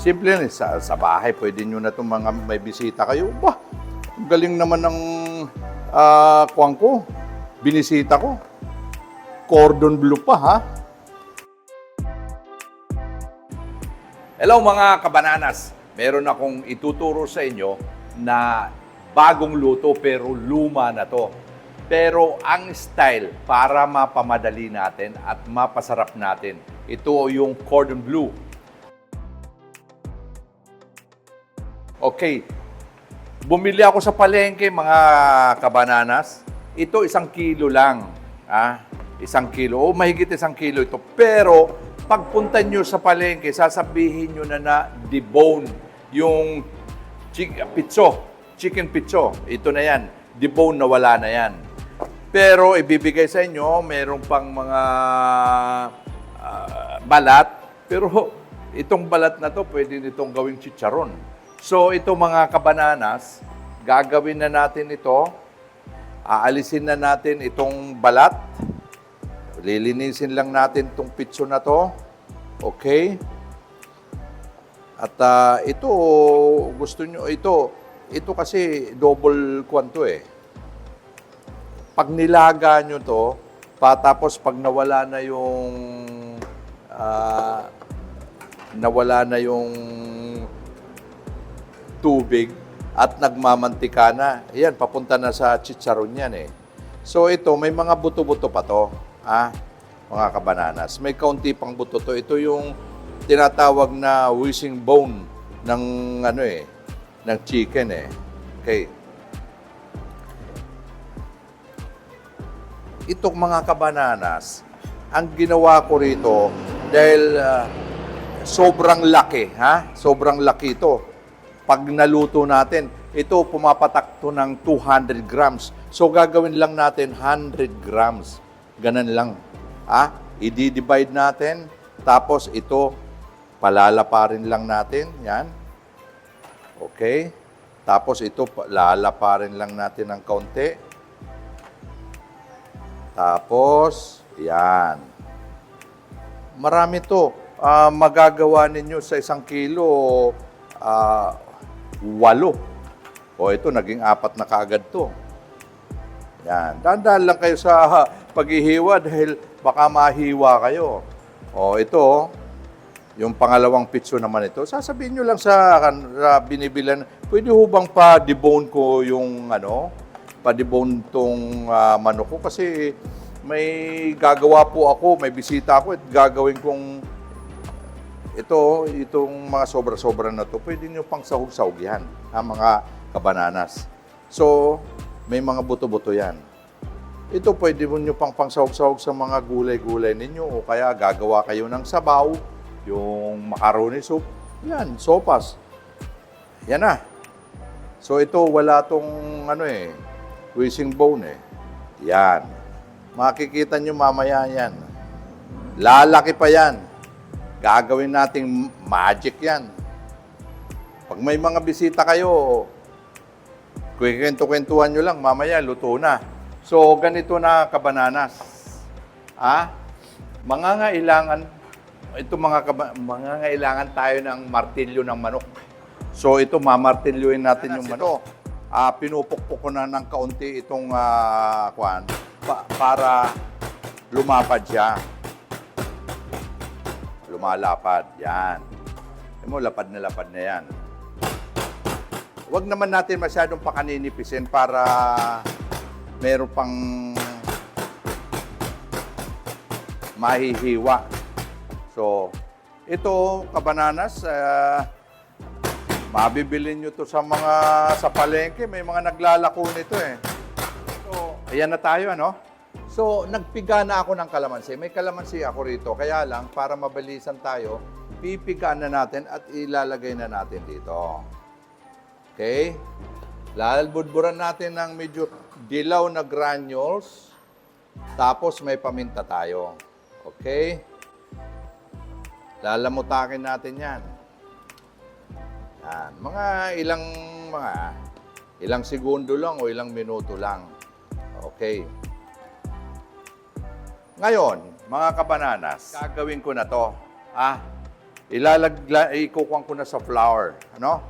Simple yan. Sa bahay, pwede nyo na itong mga may bisita kayo. Bah, ang galing naman ng kuwang ko. Binisita ko. Cordon bleu pa, ha? Hello mga kabananas. Meron akong ituturo sa inyo na bagong luto pero luma na to. Pero ang style para mapamadali natin at mapasarap natin, ito yung cordon bleu. Okay, bumili ako sa palengke mga kabananas. Ito 1 kilo lang. 1 kilo. O mahigit 1 kilo ito. Pero pagpunta nyo sa palengke, sasabihin nyo na debone yung chicken pitso. Ito na yan. Debone na wala na yan. Pero ibibigay sa inyo, mayroong pang mga balat. Pero itong balat na to, pwede nitong gawing chicharon. So ito mga kabananas, gagawin na natin ito. Aalisin na natin itong balat. Lilinisin lang natin itong pitso na to. Okay? At ito, gusto nyo, ito kasi double kwanto eh. Pag nilaga nyo to, tapos pag nawala na yung tubig at nagmamantika na, ayan, papunta na sa chicharon yan eh. So ito, may mga buto-buto pa to. Mga kabananas. May kaunti pang buto to. Ito yung tinatawag na wishing bone ng ng chicken eh. Okay. Ito mga kabananas, ang ginawa ko rito dahil sobrang laki, Sobrang laki ito. Pag naluto natin, ito pumapatak to ng 200 grams. So gagawin lang natin 100 grams. Ganun lang. I-divide natin. Tapos ito, palalaparin lang natin. Yan. Okay. Tapos ito, lalaparin lang natin ng kaunti. Tapos, yan. Marami to. Magagawa ninyo sa 1 kilo, 8. O ito, naging 4 na kaagad to. Yan. Dahan-dahan lang kayo sa paghihiwa dahil baka mahiwa kayo. O ito, yung pangalawang pitso naman ito. Sasabihin nyo lang sa binibilan, pwede ho bang pa-debone ko yung pa-debone tong manok ko? Kasi may gagawa po ako, may bisita ako at gagawin kong itong mga sobra-sobra na to. Pwede nyo pang sahog-sahog yan, mga kabananas. So, may mga buto-buto yan. Ito pwede mo nyo pang pangsahog-sahog sa mga gulay-gulay ninyo o kaya gagawa kayo ng sabaw, yung macaroni soup, yan, sopas. Yan na. So ito wala tong wishing bone eh. Yan. Makikita nyo mamaya yan. Lalaki pa yan. Gagawin nating magic yan. Pag may mga bisita kayo, kwento-kwentuhan nyo lang, mamaya luto na. So, ganito na kabananas. Mangangailangan tayo ng martilyo ng manok. So, ito, mamartilyoin natin yung manok. Pinupukpok ko na ng kaunti itong para lumapad siya. Lumalapad. Yan. Lapad na yan. Huwag naman natin masyadong pakaninipisin para meron pang mahihiwa. So, ito, kabananas, mabibili nyo to sa palengke. May mga naglalako nito eh. So, ayan na tayo, So, nagpiga na ako ng kalamansi. May kalamansi ako rito. Kaya lang, para mabilisan tayo, pipigaan na natin at ilalagay na natin dito. Okay? Lalbudburan natin ng medyo dilaw na granules. Tapos may paminta tayo. Okay? Lalamutakin natin yan. Yan. Ilang segundo lang o ilang minuto lang. Okay. Ngayon, mga kabananas, gagawin ko na to. ikukuha ko na sa flour. Ano?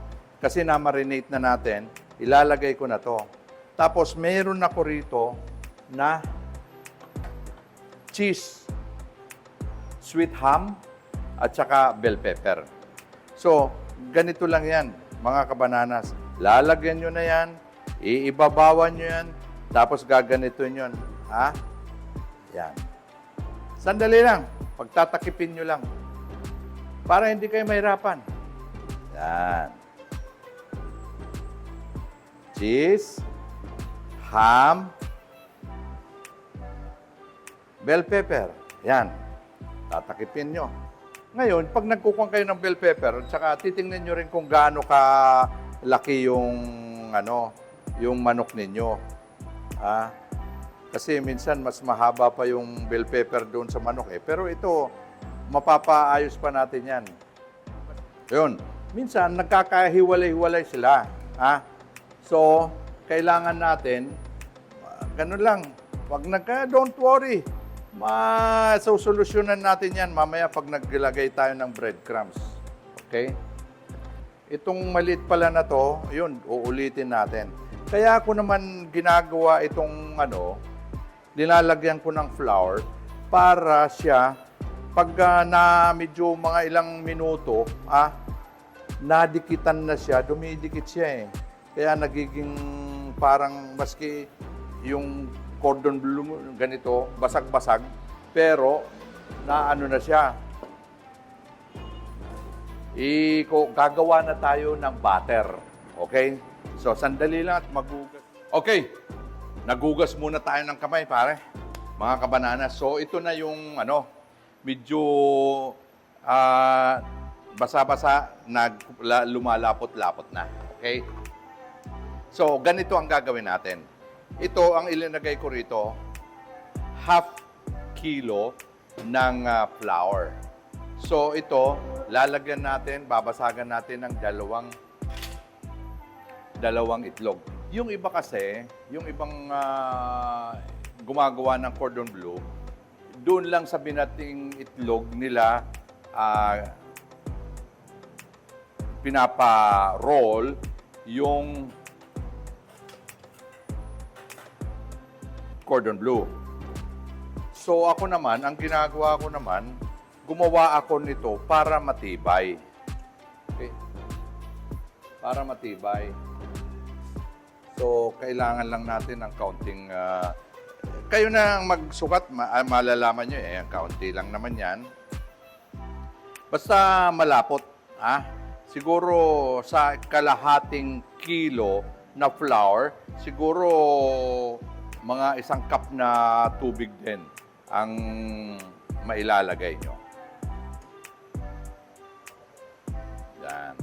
Kasi na-marinate na natin, ilalagay ko na to. Tapos, meron ako rito na cheese, sweet ham, at saka bell pepper. So, ganito lang yan, mga kabananas. Lalagyan nyo na yan, iibabawan nyo yan, tapos gaganito nyo. Ha? Yan. Sandali lang, pagtatakipin nyo lang. Para hindi kayo mahirapan. Yan. Cheese, ham, bell pepper. Yan. Tatakipin nyo. Ngayon, pag nagkukuha kayo ng bell pepper, tsaka titingnan nyo rin kung gaano ka laki yung, yung manok ninyo. Kasi minsan, mas mahaba pa yung bell pepper doon sa manok. Pero ito, mapapaayos pa natin yan. Yun. Minsan, nagkakahiwalay-hiwalay sila. So, kailangan natin, ganun lang. Don't worry. Solusyonan natin yan mamaya pag naglagay tayo ng breadcrumbs. Okay? Itong maliit pala na to, yun, uulitin natin. Kaya ako naman ginagawa itong nilalagyan ko ng flour para siya, pag na medyo mga ilang minuto, nadikitan na siya, dumidikit siya eh. Kaya nagiging parang maski yung cordon bleu ganito, basag-basag, pero na siya. Gagawa na tayo ng butter. Okay? So, sandali lang at magugas. Okay. Nagugas muna tayo ng kamay, pare. Mga kabananas. So, ito na yung medyo basa-basa, lumalapot-lapot na. Okay? So, ganito ang gagawin natin. Ito, ang ilinagay ko rito, half kilo ng flour. So, ito, lalagyan natin, babasagan natin ng dalawang itlog. Yung iba kasi, yung ibang gumagawa ng cordon bleu, doon lang sa binating itlog nila pinapa-roll yung cordon bleu. So ako naman, ang ginagawa ko naman, gumawa ako nito para matibay. Okay? Para matibay. So kailangan lang natin ng kaunting kayo na ang magsukat, malalaman nyo ang kaunti lang naman yan. Basta malapot, siguro sa kalahating kilo na flour, siguro mga 1 cup na tubig din ang mailalagay nyo. Yan.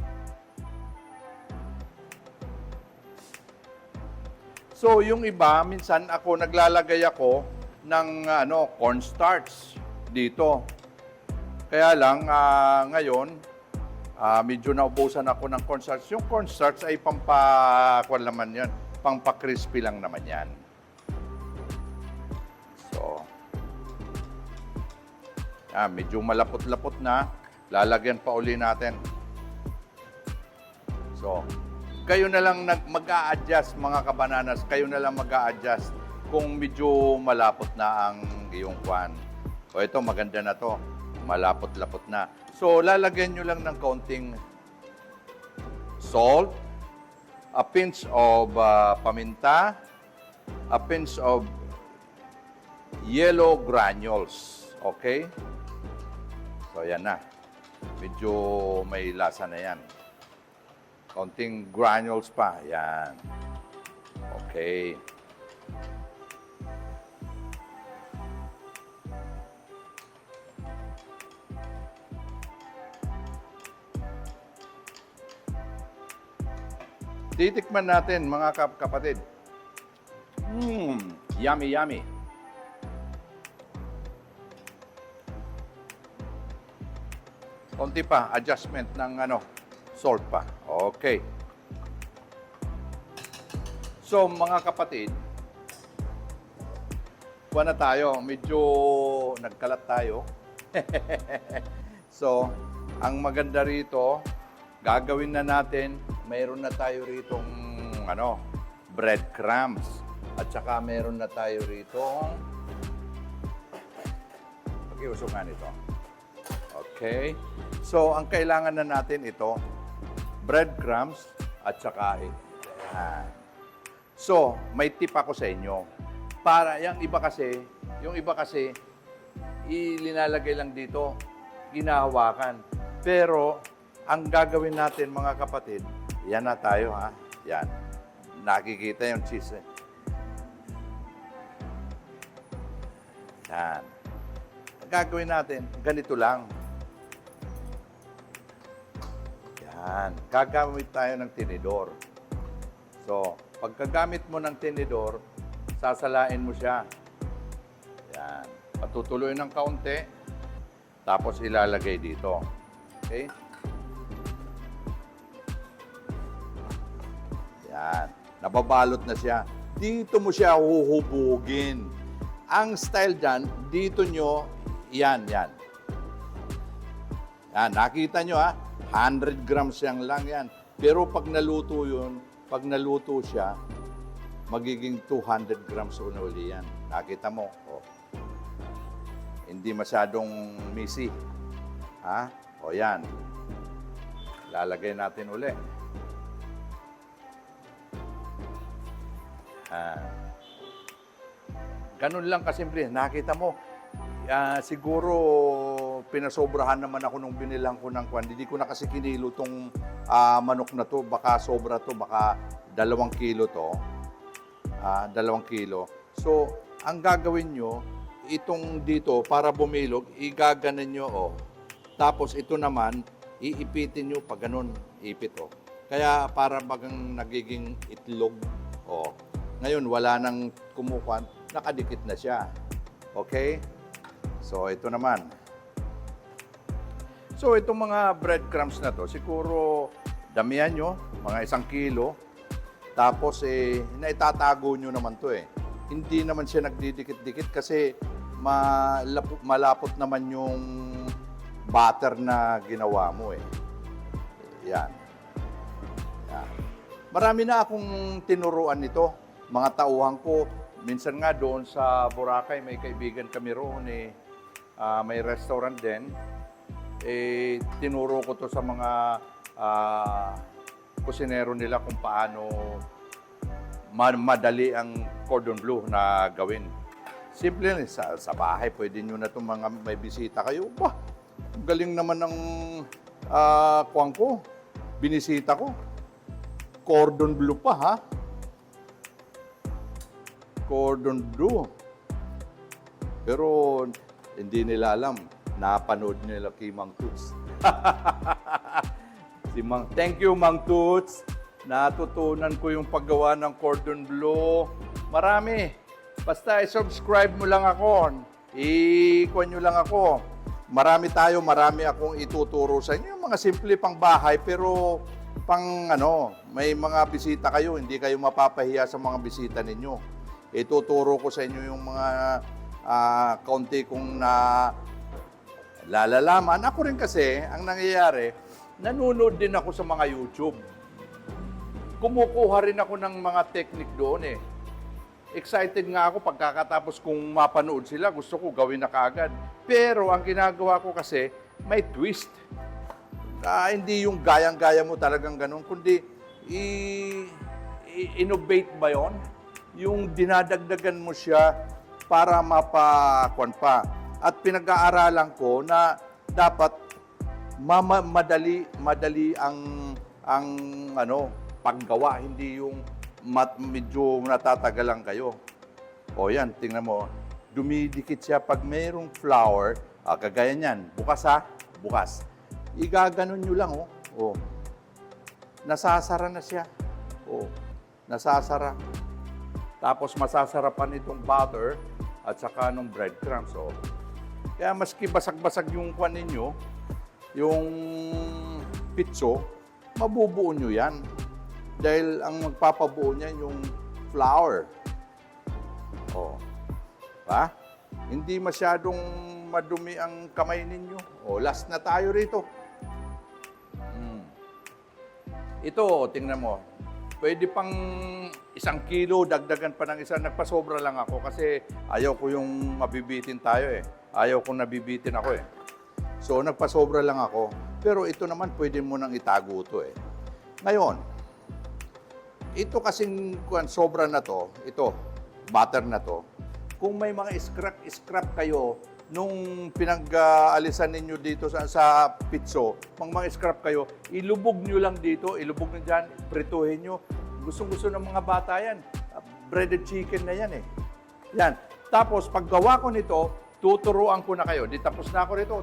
So, yung iba, minsan naglalagay ako ng cornstarch dito. Kaya lang, ngayon, medyo naubusan ako ng cornstarch. Yung cornstarch ay pampa-crispy lang naman yan. So, medyo malapot-lapot na. Lalagyan pa uli natin. So, kayo na lang mag-a-adjust, mga kabananas. Kayo na lang mag-a-adjust kung medyo malapot na ang iyong kwan. O ito, maganda na to. Malapot-lapot na. So, lalagyan nyo lang ng kaunting salt, a pinch of paminta, a pinch of yellow granules. Okay? So, yan na. Medyo may lasa na yan. Kaunting granules pa. Yan. Okay. Titikman natin, mga kapatid. Yummy, yummy. Konti pa, adjustment ng salt pa. Okay. So, mga kapatid, kuha na tayo. Medyo nagkalat tayo. So, ang maganda rito, gagawin na natin, mayroon na tayo ritong breadcrumbs. At saka mayroon na tayo ritong pakiusok nga nito. Okay. So, ang kailangan na natin ito, breadcrumbs at saka yan. So, may tip ako sa inyo. Para yung iba kasi ilinalagay lang dito, ginahawakan. Pero ang gagawin natin mga kapatid, yan na tayo ha. Yan. Nakikita yung cheese. Yan. Ang gagawin natin, ganito lang. Yan. Gagamit tayo ng tinidor. So, pagkagamit mo ng tinidor, sasalain mo siya. Yan. Patutuloy ng kaunti, tapos ilalagay dito. Okay? Yan. Nababalot na siya. Dito mo siya huhubugin. Ang style dyan, dito nyo, yan. Yan, nakita nyo ha, 100 grams lang yan. Pero pag naluto yun, pag naluto siya, magiging 200 grams na uli yan. Nakita mo? Oh. Hindi masyadong messy. Ha? O yan. Lalagay natin uli. Ganun lang kasimple. Nakita mo, siguro pinasobrahan naman ako nung binilang ko ng kwan. Hindi ko na kasi kinilo tong manok na to. Baka sobra to, baka 2 kilo to. 2 kilo. So, ang gagawin nyo, itong dito, para bumilog, igaganan nyo, oh. Tapos ito naman, iipitin nyo pag ganun, ipit, oh. Kaya para bagang nagiging itlog, oh. Ngayon, wala nang kumukuan, nakadikit na siya. Okay? So, ito naman. So, itong mga breadcrumbs na to, siguro damihan nyo, mga 1 kilo. Tapos, naitatago nyo naman to eh. Hindi naman siya nagdidikit-dikit kasi malapot naman yung butter na ginawa mo eh. Yan. Yan. Marami na akong tinuruan nito. Mga tauhan ko, minsan nga doon sa Boracay, may kaibigan kami roon may restaurant din. Tinuro ko to sa mga kusinero nila kung paano madali ang cordon bleu na gawin. Simple lang, sa bahay, pwede nyo na itong mga may bisita kayo. Bah, galing naman ng kuwang ko, binisita ko. Cordon bleu pa ha. Cordon bleu. Pero hindi nila alam, napanood nila kay Mang Toots. Thank you, Mang Toots. Natutunan ko yung paggawa ng cordon bleu. Marami. Basta i-subscribe mo lang ako. I-kuha nyo lang ako. Marami akong ituturo sa inyo. Mga simple pang bahay, pero may mga bisita kayo, hindi kayo mapapahiya sa mga bisita ninyo. Ituturo ko sa inyo yung mga kaunti kong lalaman. Ako rin kasi, ang nangyayari, nanonood din ako sa mga YouTube. Kumukuha rin ako ng mga technique doon eh. Excited nga ako pagkakatapos kung mapanood sila, gusto ko gawin na kaagad. Pero ang ginagawa ko kasi, may twist. Hindi yung gayang-gaya mo talagang ganun, kundi innovate ba yun? Yung dinadagdagan mo siya para mapakuan pa. At pinag-aaralan ko na dapat madali ang paggawa, hindi yung medyo natatagalan kayo. O yan, tingnan mo, dumidikit siya pag mayroong flour, kagaya niyan, bukas ha, bukas. Igaganon nyo lang, oh. Nasasara na siya. Oh, nasasara. Tapos masasarapan itong butter at saka ng breadcrumbs, oh. Kaya maski basag-basag yung kwan ninyo, yung pitso, mabubuo nyo yan. Dahil ang magpapabuo niya yung flour. Oh. Ha? Hindi masyadong madumi ang kamay ninyo. Oh, last na tayo rito. Ito, tingnan mo. Pwede pang 1 kilo, dagdagan pa ng isa. Nagpasobra lang ako kasi ayaw ko yung mabibitin tayo eh. Ayaw ko nabibitin ako eh. So, nagpasobra lang ako. Pero ito naman, pwede mo nang itago ito eh. Ngayon, ito kasing sobra na to, ito, butter na to, kung may mga scrap kayo, nung pinag-alisan ninyo dito sa pitso, mga scrap kayo, ilubog nyo lang dito, ilubog nyo dyan, prituhin nyo. Gustong-gusto ng mga bata yan. Breaded chicken na yan eh. Yan. Tapos, paggawa ko nito, tuturuan ko na kayo. Di tapos na ako rito.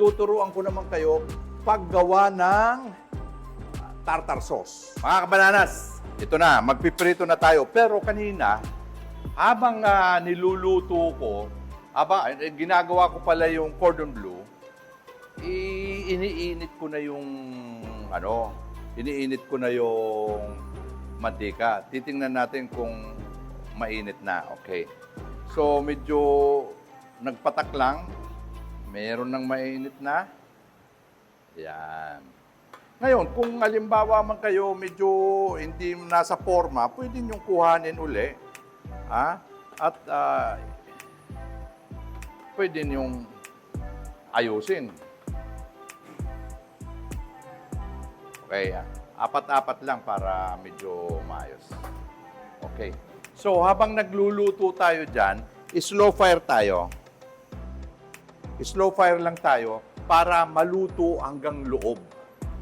Tuturuan ko naman kayo paggawa ng tartar sauce. Mga kabananas, ito na, magpiprito na tayo. Pero kanina, habang niluluto ko, ginagawa ko pala yung cordon bleu, iniinit ko na yung mantika. Titingnan natin kung mainit na. Okay. So, medyo nagpatak lang. Meron ng mainit na. Yan. Ngayon, kung halimbawa man kayo medyo hindi nasa forma, pwede niyong kuhanin uli. At pwede niyong ayusin. Okay, 4-4 lang para medyo maayos. Okay. So, habang nagluluto tayo dyan, slow fire tayo. Slow fire lang tayo para maluto hanggang loob.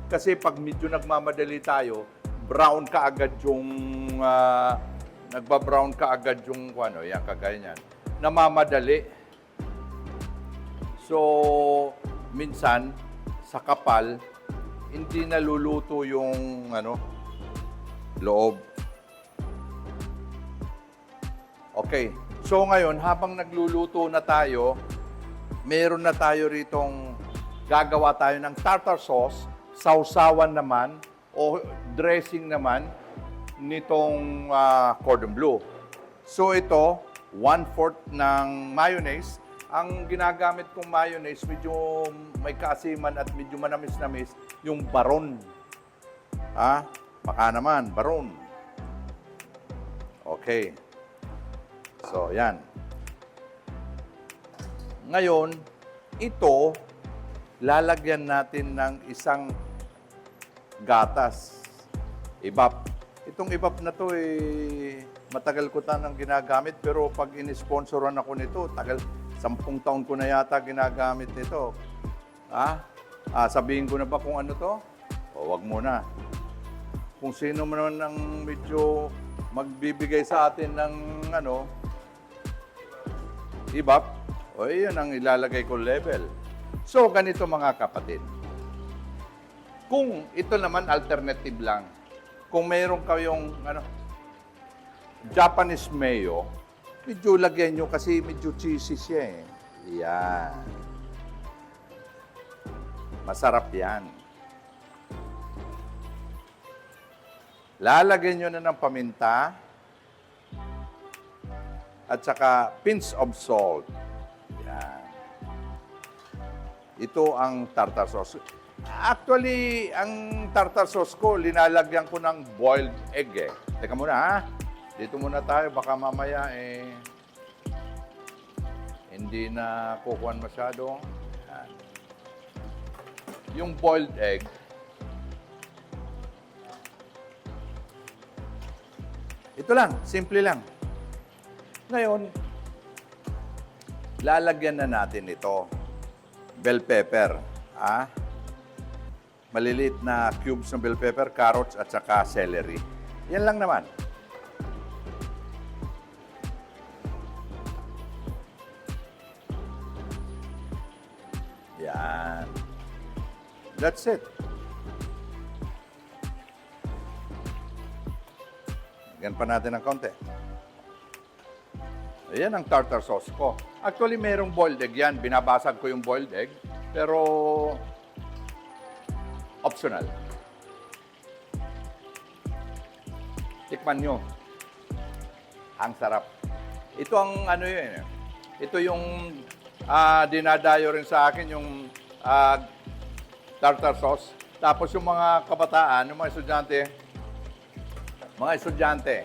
Kasi pag medyo nagmamadali tayo, brown ka agad yung nagba-brown ka agad yung yan kagaya niyan. Namamadali. So, minsan, sa kapal, hindi naluluto yung, loob. Okay. So, ngayon, habang nagluluto na tayo, meron na tayo ritong gagawa tayo ng tartar sauce, sausawan naman, o dressing naman, nitong cordon bleu. So, ito, 1/4 ng mayonnaise. Ang ginagamit kong mayonnaise, medyo may kaasiman at medyo manamis-namis, yung Baron. Baka naman, Baron. Okay. So, yan. Ngayon, ito, lalagyan natin ng isang gatas. Ibap. Itong ibap na to, matagal ko tanang ginagamit, pero pag in-sponsoran ako nito, 10 taon ko na yata ginagamit nito. Sabihin ko na ba kung ano to? O, wag muna. Kung sino man ang medyo magbibigay sa atin ng ibap, yun ang ilalagay ko level. So, ganito mga kapatid. Kung ito naman alternative lang, kung mayroon kayong Japanese mayo, medyo lagyan nyo kasi medyo cheesy siya eh. Yan. Masarap yan. Lalagyan nyo na ng paminta at saka pinch of salt. Yan. Ito ang tartar sauce. Actually, ang tartar sauce ko, linalagyan ko ng boiled egg eh. Teka muna Dito muna tayo, baka mamaya hindi na kukuhan masyado. Yan. Yung boiled egg, ito lang, simple lang. Ngayon, lalagyan na natin ito. Bell pepper. Maliliit na cubes ng bell pepper, carrots at saka celery. Yan lang naman. Yan. That's it. Lagyan pa natin ng konti. Ayan ang tartar sauce ko. Actually, mayroong boiled egg yan. Binabasag ko yung boiled egg. Pero, optional. Tikman nyo. Ang sarap. Ito ang yun. Ito yung dinadayo rin sa akin yung tartar sauce. Tapos yung mga kabataan, yung mga estudyante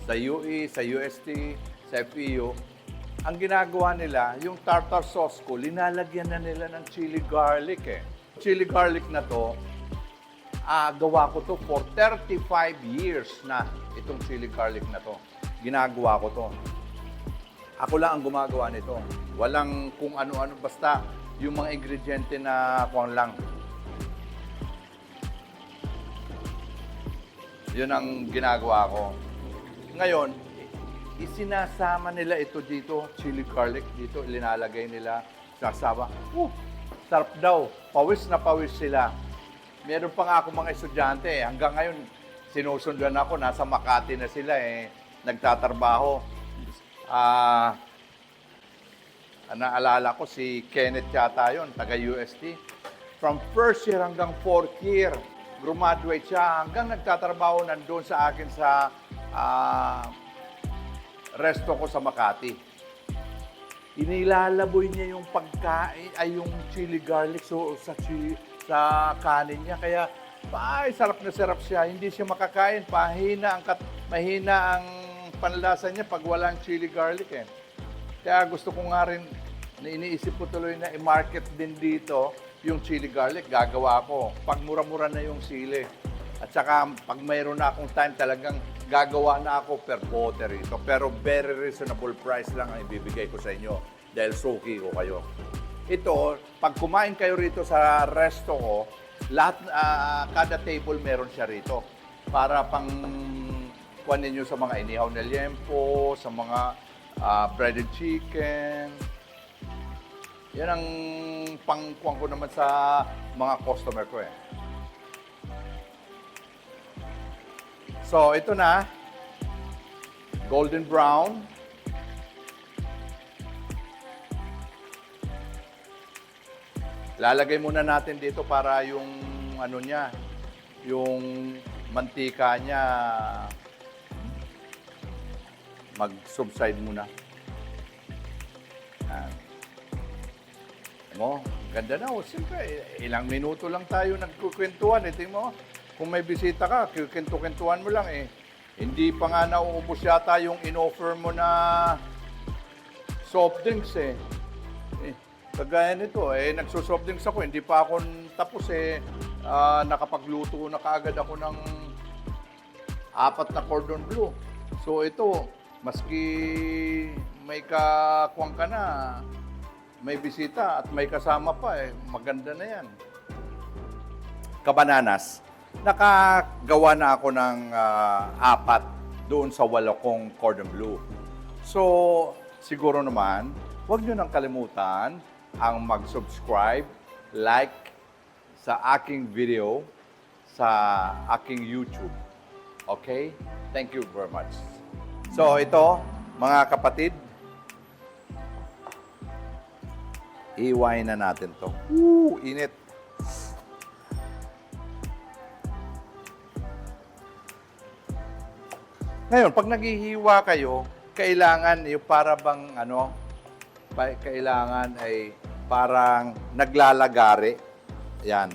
sa UE, sa UST, sa FEU, ang ginagawa nila, yung tartar sauce ko, linalagyan na nila ng chili garlic eh. Chili garlic na to, gawa ko to for 35 years na itong chili garlic na to. Ginagawa ko to. Ako lang ang gumagawa nito. Walang kung ano-ano, basta yung mga ingrediente na kuwan lang. Yun ang ginagawa ko. Ngayon, isinasama nila ito dito, chili garlic dito, linalagay nila, sasama. Sarap daw. Pawis na pawis sila. Meron pa nga ako mga estudyante. Hanggang ngayon, sinusundan ako. Nasa Makati na sila nagtatrabaho. Naalala ko si Kenneth yata yun, taga UST. From first year hanggang fourth year, graduate siya hanggang nagtatrabaho nandun sa akin sa resto ko sa Makati. Inilalaboy niya yung pagkain, ay yung chili garlic sa kanin niya. Kaya, sarap na sarap siya. Hindi siya makakain. Mahina ang panlasa niya pag walang chili garlic eh. Kaya gusto ko nga rin, iniisip ko tuloy na i-market din dito yung chili garlic. Gagawa ko. Pag mura-mura na yung sili. At saka, pag mayroon na akong time, talagang gagawa na ako per bote rito. Pero very reasonable price lang ang ibibigay ko sa inyo dahil suki ko kayo. Ito, pag kumain kayo rito sa resto ko, lahat, kada table meron siya rito. Para pang kuwan ninyo sa mga inihaw na liempo, sa mga breaded chicken. Yan ang pangkuwan ko naman sa mga customer ko eh. So, ito na. Golden brown. Lalagay muna natin dito para yung ano niya, yung mantika niya mag-subside muna. Mo, ganda na. Siyempre, ilang minuto lang tayo nagkukwentuhan. Tingnan mo, kung may bisita ka, kukwentuhan mo lang eh. Hindi pa nga nauubos yata yung in-offer mo na soft drinks eh. Kagaya nito, nagso-soft drinks ako, hindi pa ako tapos nakapagluto na kaagad ako ng 4 na cordon bleu. So ito, maski may kakuwang ka na, may bisita at may kasama pa maganda na yan. Kabananas, nakagawa na ako ng 4 doon sa 8 kong cordon bleu. So, siguro naman, huwag nyo nang kalimutan ang mag-subscribe, like sa aking video sa aking YouTube. Okay? Thank you very much. So, ito, mga kapatid, iwain na natin to. Init. Ngayon, pag naghihiwa kayo, kailangan yung para bang kailangan ay parang naglalagari. Yan,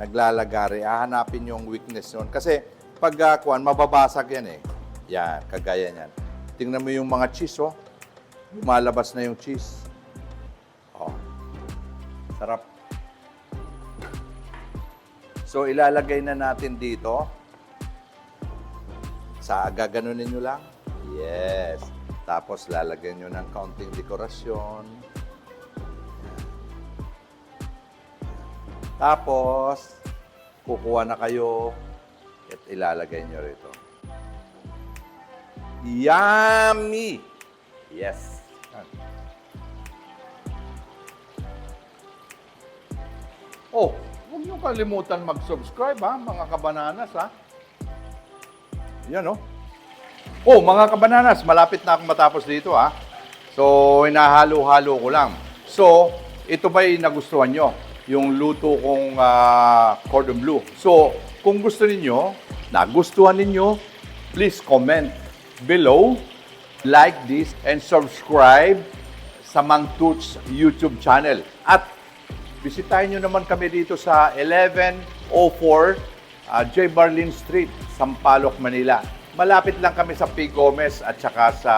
naglalagari. Hahanapin yung weakness nun. Kasi pag mababasag yan Yan, kagaya yan. Tingnan mo yung mga cheese, lumalabas na yung cheese. Sarap. So, ilalagay na natin dito. Gaganunin nyo lang. Yes. Tapos, lalagyan nyo ng kaunting dekorasyon. Tapos, kukuha na kayo at ilalagay nyo rito. Yummy! Yes. Oh, huwag nyo kalimutan mag-subscribe mga kabananas Yan Oh, mga kabananas, malapit na akong matapos dito So, hinahalo-halo ko lang. So, ito ba'y nagustuhan nyo? Yung luto kong cordon bleu. So, kung gusto ninyo, nagustuhan ninyo, please comment below, like this, and subscribe sa Mang Toots YouTube channel. At bisitahin nyo naman kami dito sa 1104 J. Barlin Street, Sampaloc, Manila. Malapit lang kami sa P. Gomez at saka sa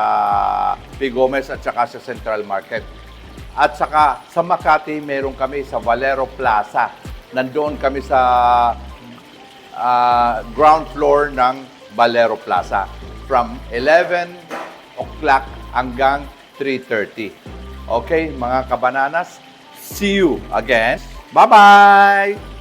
Central Market. At saka sa Makati, meron kami sa Valero Plaza. Nandoon kami sa ground floor ng Valero Plaza from 11 o'clock hanggang 3:30. Okay, mga kabananas, see you again. Bye-bye!